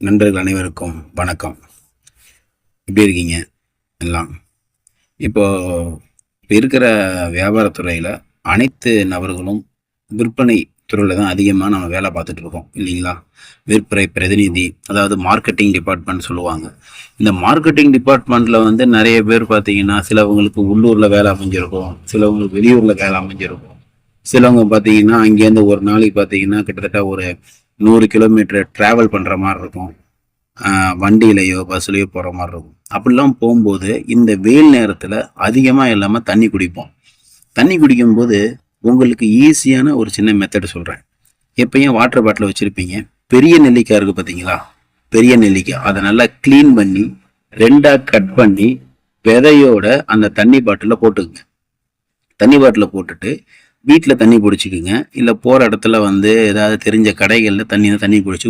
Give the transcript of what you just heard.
நண்பர்கள் அனைவருக்கும் வணக்கம். எப்படி இருக்கீங்க எல்லாம்? இப்போ இருக்கிற வியாபாரத்துறையில் அனைத்து நபர்களும் விற்பனை துறையில் தான் அதிகமாக நம்ம வேலை பார்த்துட்டு இருக்கோம் இல்லைங்களா? விற்பனை பிரதிநிதி, அதாவது மார்க்கெட்டிங் டிபார்ட்மெண்ட் சொல்லுவாங்க. இந்த மார்க்கெட்டிங் டிபார்ட்மெண்ட்டில் வந்து நிறைய பேர் பார்த்தீங்கன்னா, சிலவங்களுக்கு உள்ளூரில் வேலை அமைஞ்சிருக்கும், சிலவங்களுக்கு வெளியூரில் வேலை அமைஞ்சிருக்கும். சிலவங்க பார்த்தீங்கன்னா அங்கேருந்து ஒரு நாளைக்கு பார்த்தீங்கன்னா கிட்டத்தட்ட ஒரு 100 கிலோமீட்டர் ட்ராவல் பண்ணுற மாதிரி இருக்கும். வண்டியிலையோ பஸ்லையோ போகிற மாதிரி இருக்கும். அப்படிலாம் போகும்போது இந்த வெயில் நேரத்தில் அதிகமாக இல்லாமல் தண்ணி குடிப்போம். தண்ணி குடிக்கும்போது உங்களுக்கு ஈஸியான ஒரு சின்ன மெத்தடு சொல்கிறேன். எப்பயும் வாட்டர் பாட்டில் வச்சுருப்பீங்க. பெரிய நெல்லிக்காய் இருக்குது பார்த்தீங்களா? பெரிய நெல்லிக்காய் அதை நல்லா க்ளீன் பண்ணி 2ஆக கட் பண்ணி விதையோட அந்த தண்ணி பாட்டிலில் போட்டுக்குங்க. தண்ணி பாட்டிலில் போட்டுட்டு வீட்டில் தண்ணி பிடிச்சிக்குங்க. இல்லை போகிற இடத்துல வந்து ஏதாவது தெரிஞ்ச கடைகளில் தண்ணி பிடிச்சி